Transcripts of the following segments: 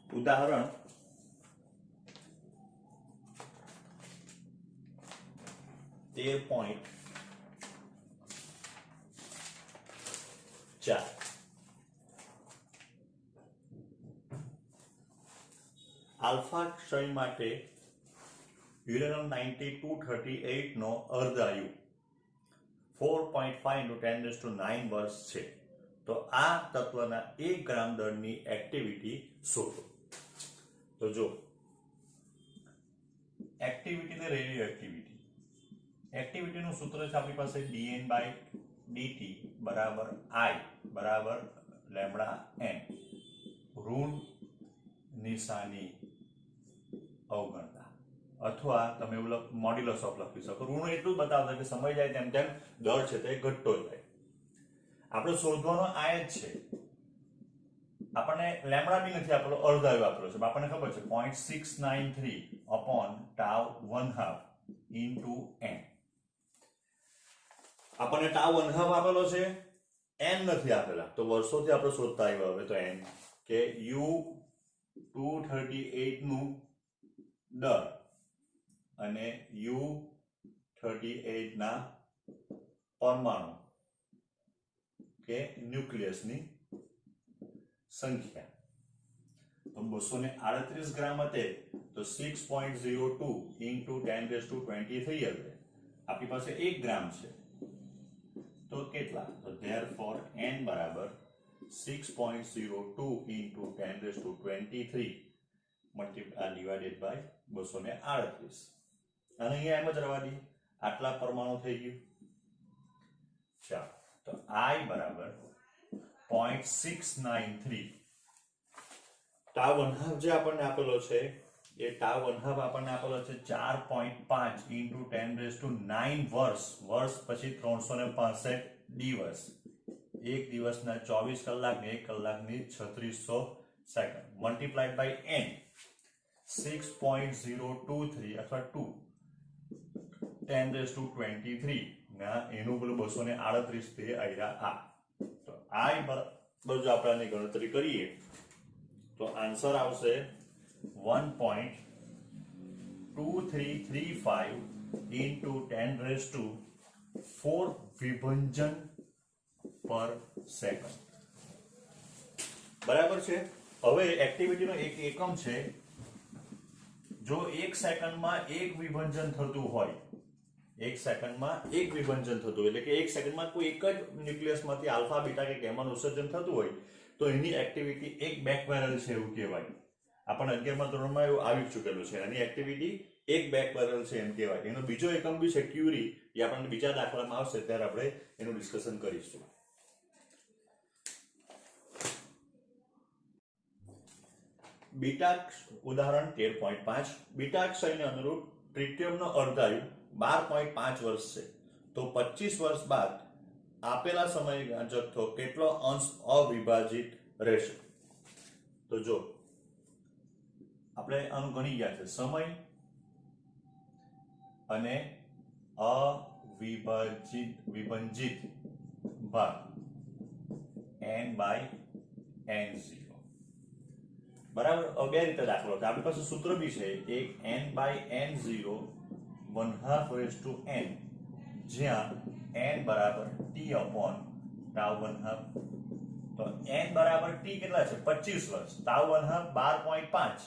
ઉદાહરણ 13.4 આલ્ફા ક્ષય માટે યુરેનિયમ 9238 નો અર્ધાયુ 4.5 × 10⁹ વર્ષ છે. તો આ તત્વના 1 ગ્રામ દળની એક્ટિવિટી શોધો. તો જો એક્ટિવિટી ને રેડિયો એક્ટિવિટીનું સૂત્ર છે આપણી પાસે dN/dt બરાબર I બરાબર λN. ઋણ નિશાની અવગણતા, અથવા તમે એવું મોડ્યુલસ ઓફ લખી શકો. ઋણ એટલું જ બતાવતા કે સમય જાય તેમ તેમ દળ છે તે ઘટતો જાય. આપણે શોધવાનો આ જ છે. આપણને લેમ્ડા બી નથી આપેલો, અર્ધાયુ આપેલો છે. આપણને ખબર છે 0.693 upon tau 1/2 into n. આપણને tau 1/2 આપેલો છે, n નથી આપેલા. તો વર્ષોથી આપણે શોધતા આવ્યા. હવે તો n કે U238 નું દળ અને U38 ના પરમાણુ કે ન્યુક્લિયસની સંખ્યા. તો 238 ગ્રામ હતે તો 6.02 into 10⁻23 હશે. આપણી પાસે 1 ગ્રામ છે તો કેટલા? તો therefore n બરાબર 6.02 into 10⁻23 divided by 238. અને અહીંયા એમ જ રવા દઈએ, આટલા પરમાણુ થઈ ગયું. ચાલો, તો I બરાબર 0.693 tau 1/2 જે આપણને આપેલો છે એ tau 1/2 આપણને આપેલો છે 4.5 into 10⁹ વર્ષ પછી 365 દિવસ. એક દિવસના 24 કલાક ને 1 કલાકની 3600 સેકન્ડ મલ્ટીપ્લાઈડ બાય n 6.023 અથવા 2 10⁻23 ના એનું પેલું 238 તે આયા આ. તો I બરાબર જો આપણે ગણતરી કરીએ તો આન્સર આવશે 1.2335 into 10⁻4 વિભંજન પર સેકન્ડ. બરાબર છે. હવે એક્ટિવિટીનો એક એકમ છે. જો 1 સેકન્ડમાં 1 વિભંજન થતું હોય, 1 સેકન્ડમાં 1 વિભંજન થતું હોય, એટલે કે 1 સેકન્ડમાં કોઈ એક જ ન્યુક્લિયસમાંથી આલ્ફા બીટા કે ગામાનું ઉત્સર્જન થતું હોય તો એની એક્ટિવિટી 1 બેકબેરલ છે એવું કહેવાય. આપણને 11મા ધોરણમાં એવું આવી ચૂકેલું છે. એની એક્ટિવિટી 1 બેકબેરલ છે એમ કહેવાય. એનો બીજો એકમ બી છે ક્યુરી, એ આપણને બીજા દાખલામાં આવશે ત્યારે આપણે એનું ડિસ્કશન કરીશું. બીટા ઉદાહરણ 13.5 બીટા ક્ષયને અનુરૂપ ટ્રિટિયમનો અર્ધાયુ 12.5 વર્ષ છે. તો 25 વર્ષ બાદ આપેલા સમય જથ્થો કેટલો અંશ અવિભાજિત રહેશે? તો જો આપણે આનું ગણી ગયા છે, સમય અને વિભંજિત ભાગ n/n0. બરાબર. બે રીતે દાખલો છે. આપણી પાસે સૂત્ર બી છે, એક n/n0 1/2 n, જ્યાં n બરાબર t upon tau 1/2. તો n બરાબર t કેટલા છે? 25 વર્ષ. tau 1/2 12.5.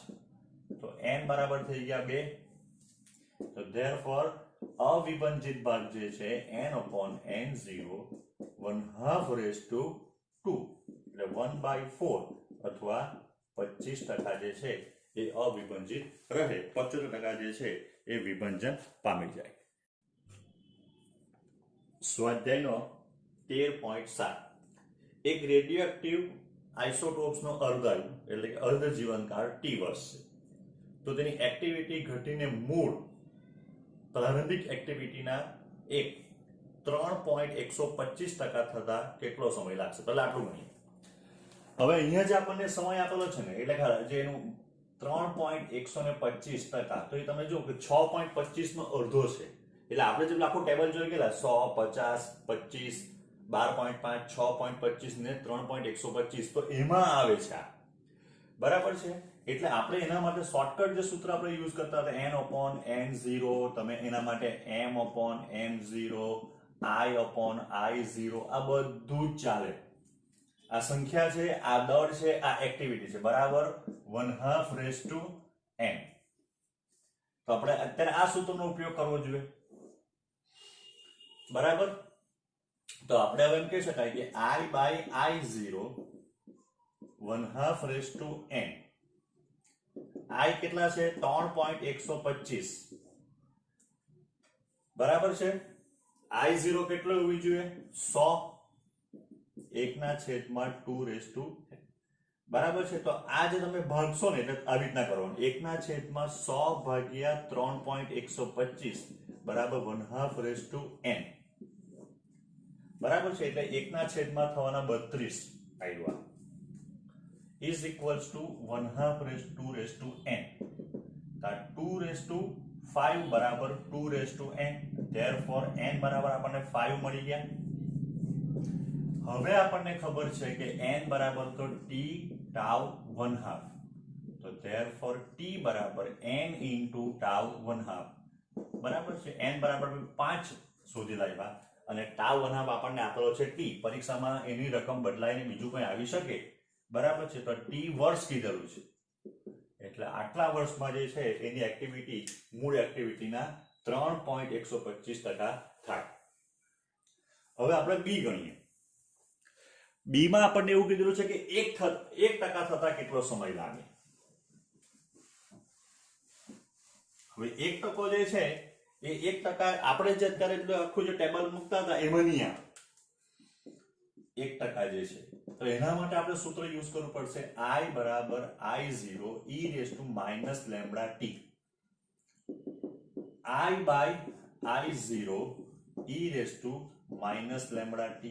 તો n બરાબર થઈ ગયા 2. તો therefore અવિભાજિત ભાગ જે છે n upon n0 1/2 એટલે 1/4 અથવા 25% જે છે એ અવિભાજિત રહે, 75% જે છે એ વિભંજન પામી જાય. સ્વાધ્યાયનો 13.7 એક રેડિયોએક્ટિવ આઇસોટોપ્સનો અર્ધાયુ એટલે કે અર્ધ જીવનકાળ t વર્ષ છે. તો તેની એક્ટિવિટી ઘટીને મૂળ પ્રારંભિક એક્ટિવિટીના 3.125% થતા કેટલો સમય લાગશે? પહેલા આટલું ગણીએ. હવે અહીંયા જે આપણને સમય આપેલો છે ને, એટલે જે એનું 3.125%, તો એ તમે જો કે 6.25 નો અડધો છે. એટલે આપણે જે આખું ટેબલ જોઈ ગયેલા 100, 50, 25, 12.5, 6.25 ને 3.125, તો એમાં આવે છે આ. બરાબર છે. એટલે આપણે એના માટે શોર્ટકટ જે સૂત્ર આપણે યુઝ કરતા હતા n/n0, તમે એના માટે m/m0, i/i0, આ બધું જ ચાલે. આ સંખ્યા છે, આ દળ છે, આ એક્ટિવિટી છે, બરાબર 1/2n. તો આપણે અત્યારે આ સૂત્રનો ઉપયોગ કરવો જોઈએ, બરાબર. તો આપણે હવે એમ કહી શકાય કે i/i0 1/2n. i કેટલા છે? 3.125, બરાબર છે. i0 કેટલો હોવી જોઈએ? 100. 1/2, બરાબર છે. તો આ જે તમે ભાગશો ને એટલે આવી રીતના કરવાનું, 1/100 ભાગ્યા 3.125 બરાબર 1/2n, બરાબર છે. એટલે 1/માં થવાના 32 આવ્યા, is equals to 1/2n. 2/5 બરાબર 2/n. therefore n બરાબર આપણને 5 મળી ગયા. હવે આપણને ખબર છે કે n બરાબર તો t tau 1/2, તો therefore t બરાબર n into tau 1/2, બરાબર છે. n બરાબર 5 શોધી લાવ્યા અને tau 1/2 આપણને આપેલો છે t. પરીક્ષામાં એની રકમ બદલાઈને બીજું કંઈ આવી શકે, બરાબર છે. તો t વર્ષ કીધેલું છે એટલે આટલા વર્ષમાં જે છે એની એક્ટિવિટી મૂળ એક્ટિવિટીના 3.125% થાય. હવે આપણે બી ગણીએ. બી માં આપણને એવું કીધેલું છે કે 1% થતા કેટલો સમય લાગે. હવે 1% જે છે એ 1% આપણે જે અત્યારે આખું જે ટેબલ મૂકતા હતા એમાં નહીં આવે. 1% જે છે તો એના માટે આપણે સૂત્ર યુઝ કરવું પડશે, i બરાબર i0 e raised to minus lambda t. i by i0 e raised to minus lambda t.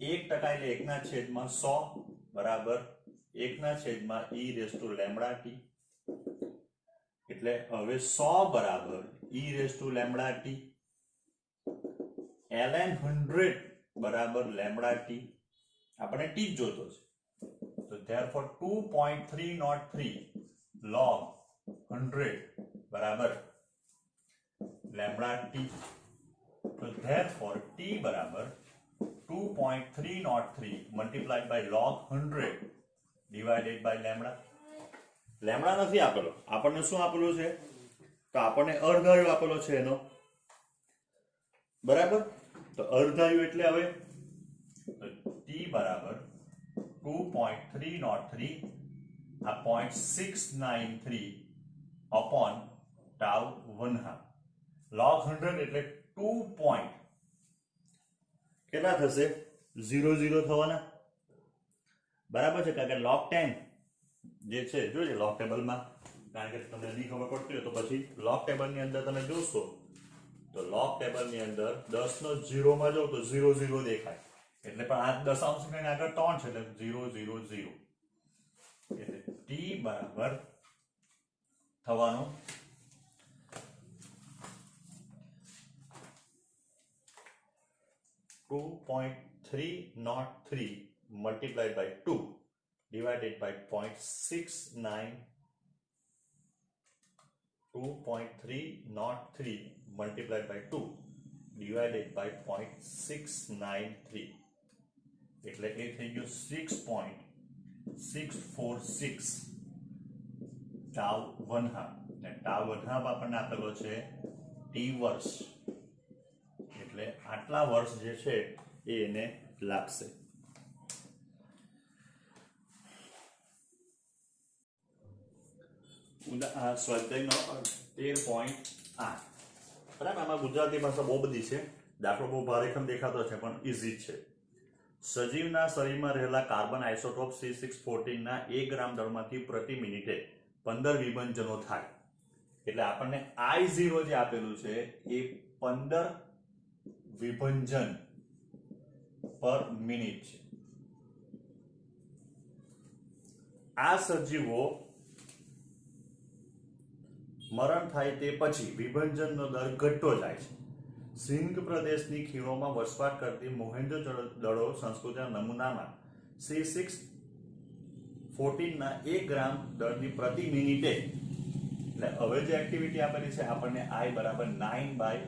1% એટલે 1/100 બરાબર 1/e raised to lambda t. એટલે હવે 100 બરાબર e raised to lambda t. ln 100 બરાબર lambda t. આપણે t જ જોતો છે. તો therefore 2.303 log 100 બરાબર lambda t. તો therefore t બરાબર 2.303 multiplied by log 100 divided by lambda. Lambda નથી આપેલો, આપણને શું આપેલું છે? તો આપણને અર્ધાયુ આપેલો છે એનો, બરાબર. તો અર્ધાયુ એટલે હવે t બરાબર 2.303 આ 0.693 upon tau 1/2 log 100 એટલે 2. કેટલા થશે? 0 થવાના, બરાબર છે. કારણ કે log 10 જે છે જોજો log ટેબલમાં, કારણ કે તમને નહીં ખબર પડતી હોય તો પછી log ટેબલની અંદર તમે જોશો તો log ટેબલની અંદર 10 નો 0 માં જાવ તો 0 દેખાય, એટલે પણ આ દશાંશ ની આગળ 3 છે એટલે 0 એટલે t બરાબર થવાનું 2.303 multiplied by 2 divided by 0.69. 2.303 multiplied by 2 divided by 0.693 એટલે એ થઈ ગયું 6.646 tau 1/2. ને tau 1/2 આપણને આપેલો છે t વર્ષ, એટલે આટલા વર્ષ જે છે એ એને લાગશે. સ્વાધ્યાયનો 13.8, બરાબર. આમાં ગુજરાતી ભાષા બહુ બધી છે, દાખલો બહુ ભારેખમ દેખાતો છે પણ ઇઝી છે. સજીવના શરીરમાં રહેલા કાર્બન આઇસોટોપ C614 ના 1 ગ્રામ દળમાંથી પ્રતિ મિનિટે 15 વિભંજનો થાય. એટલે આપણને I0 જે આપેલું છે એ 15 વિભંજન પર મિનિટ છે. આ સજીવો મરણ થાય તે પછી વિભંજનનો દર ઘટતો જાય છે. સિંધ પ્રદેશની ખીણોમાં વસવાટ કરતી મોહેન્જો-દડો સંસ્કૃતિના નમૂનામાં C614 14 ના 1 ગ્રામ દરની પ્રતિ મિનિટે, એટલે હવે જે એક્ટિવિટી આપેલી છે આપણને I બરાબર 9 બાય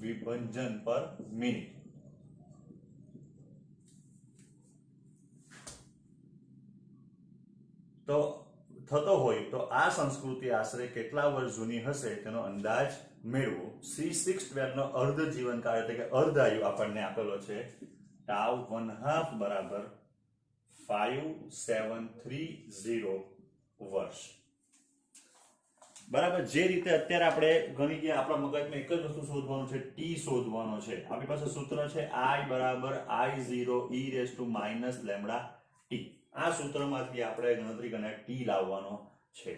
વિભંજન પર મિનિટ. તો થતો હોય તો આ સંસ્કૃતિ આશરે કેટલા વર્ષ જૂની હશે તેનો અંદાજ મેળવો. C612 નો અર્ધ જીવનકાળ એટલે કે અર્ધ આયુ આપણને આપેલો છે tau 1/2 બરાબર 5730 વર્ષ. બરાબર. જે રીતે અત્યારે આપણે ગણી ગયા આપણા મગજમાં એક જ વસ્તુ શોધવાનું છે, t શોધવાનો છે. આપણી પાસે સૂત્ર છે I બરાબર I0 e raised to minus lambda t. આ સૂત્રમાંથી આપણે ગણતરી કરીને t લાવવાનો છે.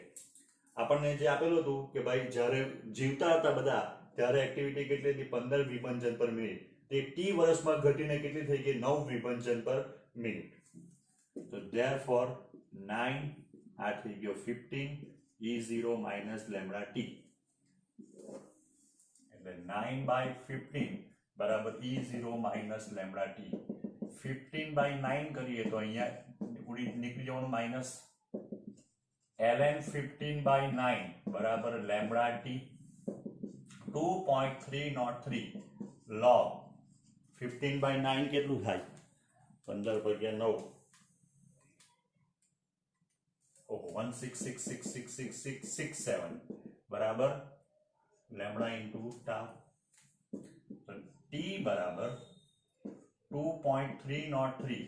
આપણને જે આપેલું હતું કે ભાઈ જ્યારે જીવતા હતા બધા ત્યારે એક્ટિવિટી કેટલી હતી 15 વિભંજન પર મિનિટ, તે t વર્ષમાં ઘટીને કેટલી થઈ ગઈ 9 વિભંજન પર મિનિટ. તો therefore 9 આ થઈ ગયો 15 E0 minus lambda t, એટલે 9 by 15 બરાબર E0 minus lambda t. 15 by 9 કરીએ તો અહીંયા નીકળી જવાનું માઇનસ. ln 15 by 9 બરાબર lambda t 2.303 log 15 by 9 કેટલું થાય 15 ભાગ્યા 9 166666667 બરાબર લેમ્બડા ઇન્ટુ ટાઉ. t બરાબર 2.303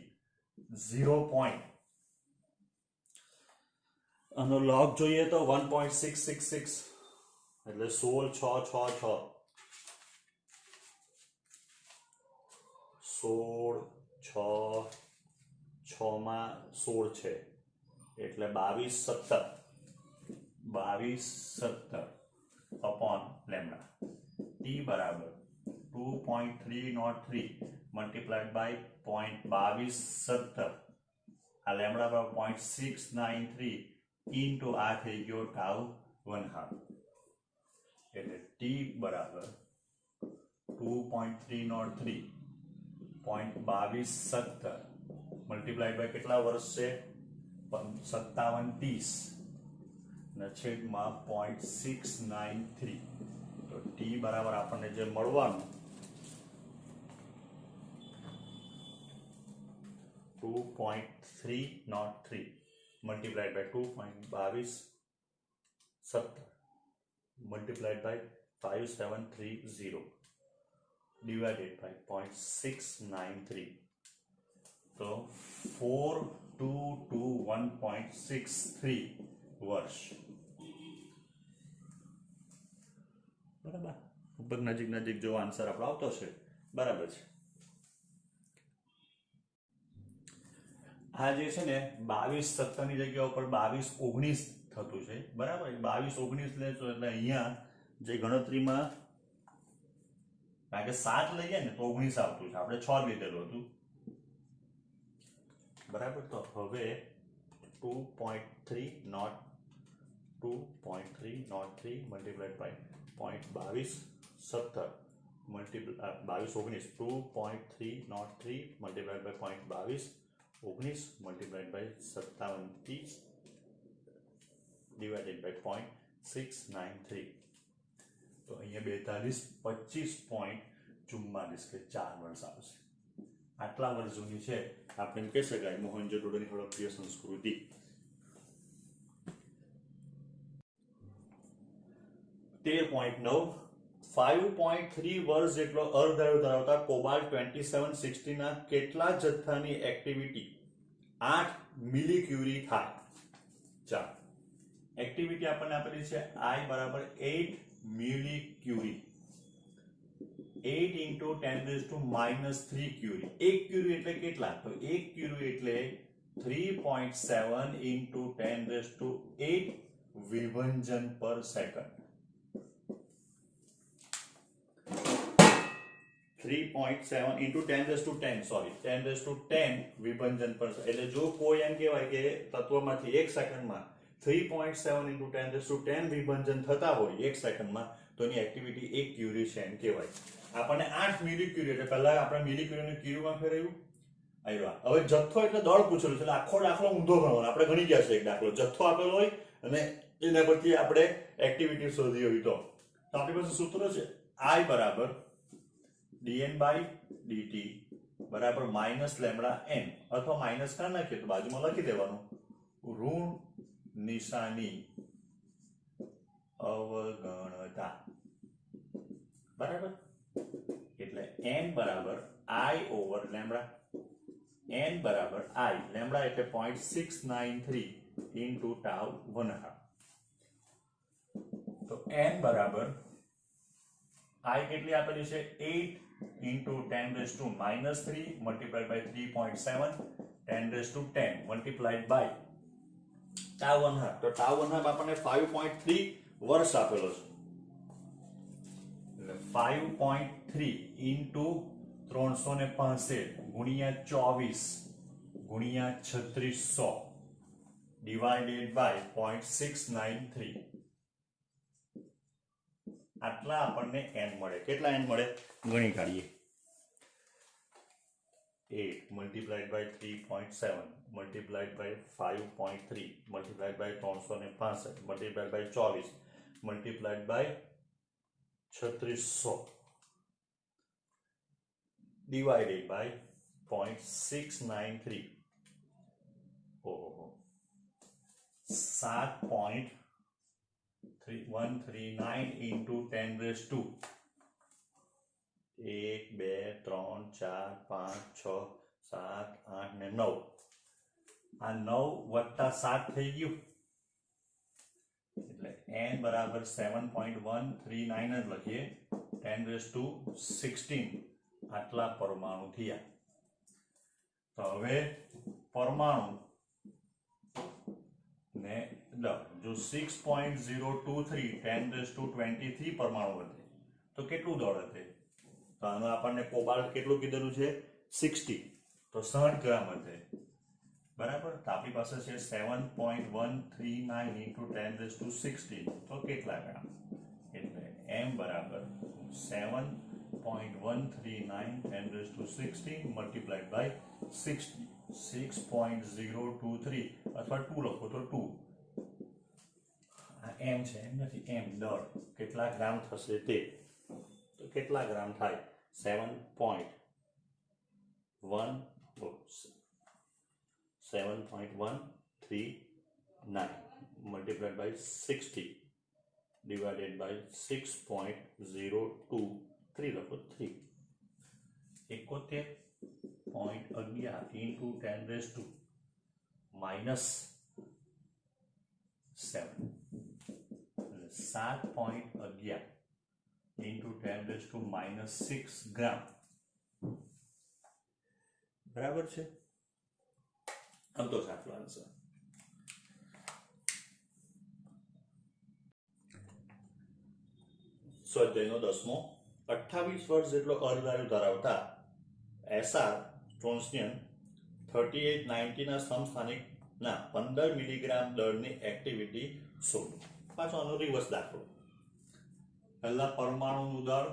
0. આનો log જોઈએ તો 1.666 એટલે 16 માં 16 છે એટલે 2217 upon lambda. t બરાબર 2.303 multiplied by 0.2217, આ લેમ્બડા બરાબર 0.693 into આ થઈ ગયો tau 1/2, એટલે t બરાબર 2.303 0.2217 મલ્ટીપ્લાઈડ બાય કેટલા વર્ષ છે 5730 ને છેદમાં 0.693. તો t બરાબર આપણને જે મળવાનું 2.303 multiplied by 2.2217 multiplied by 5730 divided by 0.693. તો 4221.63 વર્ષ. બરાબર. લગભગ નજીક જો આન્સર આપણો આવતો છે બરાબર છે. આ જે છે ને 2217 ની જગ્યા ઉપર 2219 થતું છે બરાબર. 2219 લેશો એટલે અહીંયા જે ગણતરીમાં કારણ કે 7 લઈએ ને તો 19 આવતું છે, આપણે 6 લીધેલું હતું બરાબર. તો હવે 2.303 multiplied by 0.2217 2219 2.303 multiplied by 0.2219 multiplied by 5730 divided by 0.693. તો અહીંયા 4225.44 કે 4 વર્ષ આવશે. આટલા વર્ષ જૂની છે આપણે એમ કહી શકાય મોહેન્જો-દડોની હડપ્પીય સંસ્કૃતિ. 13.9 5.3 વર્ષ જેટલો અર્ધઆયુ ધરાવતા કોબાલ્ટ 2760 ના કેટલા જથ્થાની એક્ટિવિટી 8 મિલીક્યુરી થાય? ચાલો એક્ટિવિટી આપણને આપેલી છે I બરાબર 8 મિલીક્યુરી, 8 into 10 raised to minus 3 curie. 1 curie એટલે કેટલા? તો 1 curie એટલે 3.7 into 10 raised to 8 વિભંજન પર second. 3.7 into 10 raised to 10 10 raised to 10 વિભંજન પર એટલે જો કોઈ એમ કહેવાય કે તત્વમાંથી 1 સેકન્ડમાં 3.7 into 10 raised to 10 વિભંજન થતા હોય 1 સેકન્ડમાં તો એની એક્ટિવિટી 1 ક્યુરી છે એમ કહેવાય. આપણને 8 મિલીક્યુરી એટલે પહેલા આપણે મિલીક્યુરીને ક્યુરીમાં ફેરવ્યું આવ્યો હવે જથ્થો એટલે દળ પૂછેલું છે એટલે આખો દાખલો ઊંધો ગણવાનો આપણે ગણી ગયા છે એક દાખલો જથ્થો આપેલો હોય અને એના પરથી આપણે એક્ટિવિટી શોધી હોય તો આપણી પાસે સૂત્ર છે I બરાબર dn બાય dt બરાબર માઇનસ લેમડા n અથવા માઇનસ કાઢ નાખીએ તો બાજુમાં લખી દેવાનું ઋણ નિશાની અવગણતા બરાબર એટલે n બરાબર I ઓવર લેમડા n બરાબર I લેમડા એટલે 0.693 ઇન્ટુ ટાઉ 1/2 તો n બરાબર I કેટલી આપેલી છે 8 into 10⁻³ multiplied by 3.7 10⁻10 multiplied by tau 1/2 તો ટાઉ 1/2 આપણને 5.3 વર્ષ આપેલો છે એટલે 5.3 ઇન્ટુ 365 ગુણ્યા 24 ગુણ્યા 3600 ડિવાઇડેડ બાય 0.693 આટલા આપણને n મળે કેટલા n મળે ગણી કાઢીએ 8 multiplied by 3.7 multiplied by 5.3 multiplied by 365 multiplied by 24 multiplied by 3600 divided by 0.693 7.139 into 10⁻²1 2 3 4 5 6 7 8 ને 9 આ 9 વત્તા 7 થઈ ગયું એટલે n બરાબર 7.139 જ લખીએ 10⁻16 આટલા પરમાણુ થયા તો હવે પરમાણુ ને જો 6.023 10⁻23 પરમાણુ વધે તો કેટલું દળ હશે તો આનું આપણને કોબાલ્ટ કેટલું કીધેલું છે 60 તો 60 ગ્રામ હશે બરાબર તો આપણી પાસે છે 7.139 into 10⁻16 તો કેટલા ગ્રામ એટલે m બરાબર 7.139 10⁻16 multiplied by 60 6.023 અથવા 2 લખો તો 2 આ m છે એમ નથી m દળ કેટલા ગ્રામ થશે તે તો કેટલા ગ્રામ થાય 7.139 multiplied by 60 divided by 6.023 લખો 3 71.11 into 10⁻² minus 7 7.11 into 10⁻² minus 6 ગ્રામ બરાબર છે આમ તો સાચું આન્સર સ્વાધ્યાયનો 10મો 28 વર્ષ જેટલો અર્ધઆયુ ધરાવતા એસઆર ટ્રોન્સિયન 3890 ના સમસ્થાનિકના 15 મિલીગ્રામ દળની એક્ટિવિટી શોધો પાછો આનો રિવર્સ દાખલો પહેલા પરમાણુનું દળ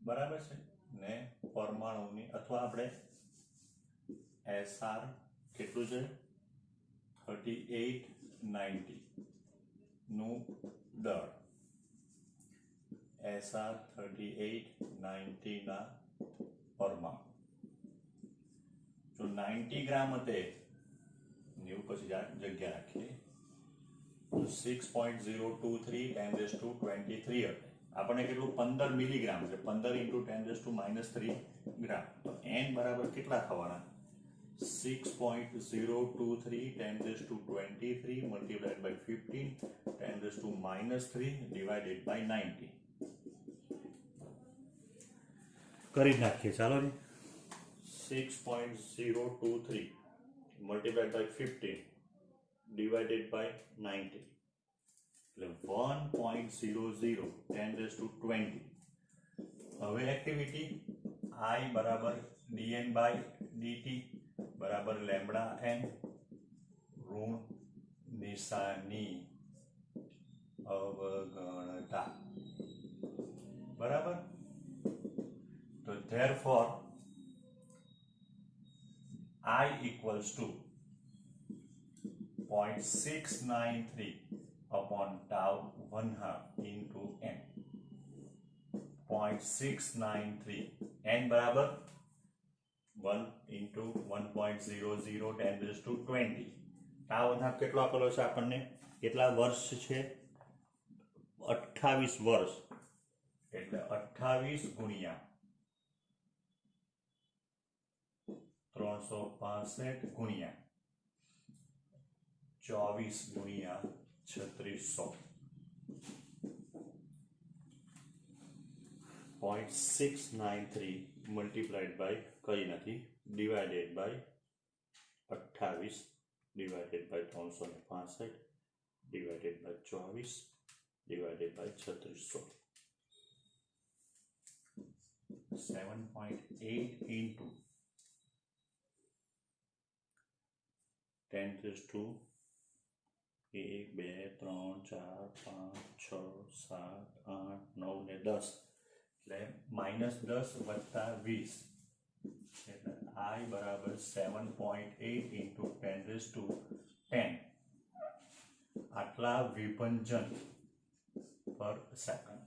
બરાબર છે ને પરમાણુની અથવા આપણે એસઆર કેટલું છે 3890 નું દળ એસઆર 3890 ના પરમાણુ જો 90 ગ્રામ હતે 90 પછી જગ્યા રાખીએ તો 6.023 10⁻23 હતે આપણને કેટલું 15 મિલીગ્રામ છે 15 into 10⁻³ ગ્રામ તો n બરાબર કેટલા થવાના 6.023 10⁻23 multiplied by 15 10⁻³ divided by 90 કરી નાખીએ ચાલો ને 6.023 multiplied by 15 divided by 90 એટલે 1.00 10⁻20 હવે એક્ટિવિટી I બરાબર dn by dt બરાબર લેમ્બડા n ઋણ નિશાની અવગણતા બરાબર therefore I equals to 0.693 upon tau 1/2 into n. 0.693 n બરાબર 1 into 1.00 10 raised to 20. tau 1/2 કેટલો આપેલો છે આપણને? કેટલા વર્ષ છે? 28 વર્ષ. એટલે 28 ગુણ્યા 365 ગુણ્યા 24 ગુણ્યા 3600. 0.693 multiplied by કઈ નથી, divided by 28 divided by 365 divided by 24 divided by 3600. 7.8 into 10 raised to 1 2 3 4 5 6 7 8 9 ને 10 એટલે -10 વત્તા 20 એટલે I બરાબર 7.8 into 10 raised to 10 આટલા વિભંજન પર સેકન્ડ.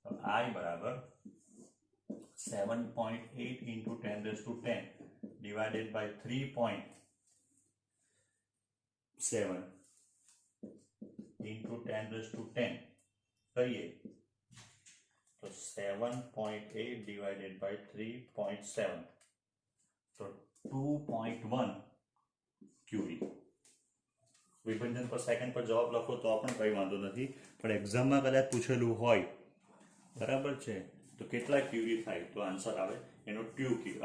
તો I બરાબર 7.8 into 10 raised to 10 divided by 3.7 into 10 raised to 10 करिए तो 7.8 divided by 3.7 तो 2.1 क्यूरी. વિભંજન પર સેકન્ડ પર જવાબ લખો તો પણ કંઈ વાંધો નથી, પણ એક્ઝામમાં કદાચ પૂછેલું હોય બરાબર છે તો કેટલા ક્યુરી થાય તો આન્સર આવે એનો 2 ક્યુરી.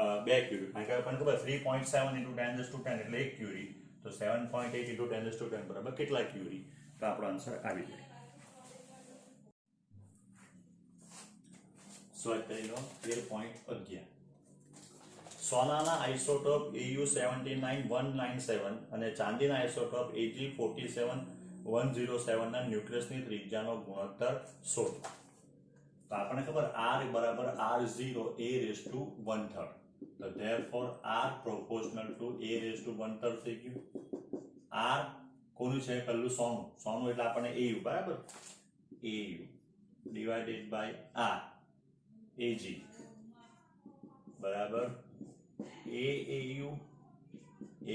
કારણ કે આપણને ખબર 3.7 into 10 raised to 10 એટલે 1 ક્યુરી. તો 7.8 into 10 raised to 10 બરાબર કેટલા ક્યુરી? તો આપણો આન્સર આવી જાય. સ્વાધ્યાયનો 13.11 સોનાના આઇસોટોપ Au79197 અને ચાંદીના આઇસોટોપ Ag47107 ના ન્યુક્લિયસની ત્રિજ્યાનો ગુણોત્તર શોધો. તો આપણને ખબર R બરાબર R0 a raised to 1/3. તો therefore R proportional to a raised to 1/3 થઈ ગયું. R કોનું છે? પહેલું સોનું. સોનું એટલે આપણને Au બરાબર, Au divided by R Ag બરાબર AAU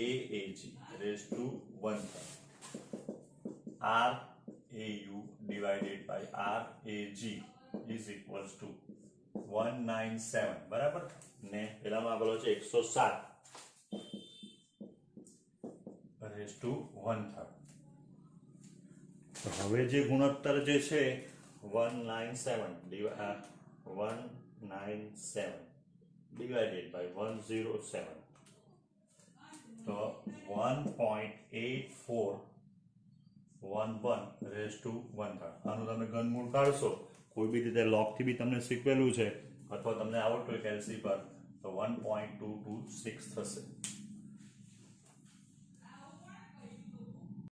AAG raised to 1/3. R AU divided by R AG is equals to 197 બરાબર ને પેલામાં આપેલો છે 107 raised to 1/3. તો હવે જે ગુણોત્તર જે છે 197 divided by 107 તો 1.8411 raised to 1/3. આનું તમે ઘનમૂળ કાઢશો, કોઈ બી રીતે લોગથી બી તમને શીખવેલું છે અથવા તમને આવડતું હોય કેલ્સી પર, તો 1.226 થશે.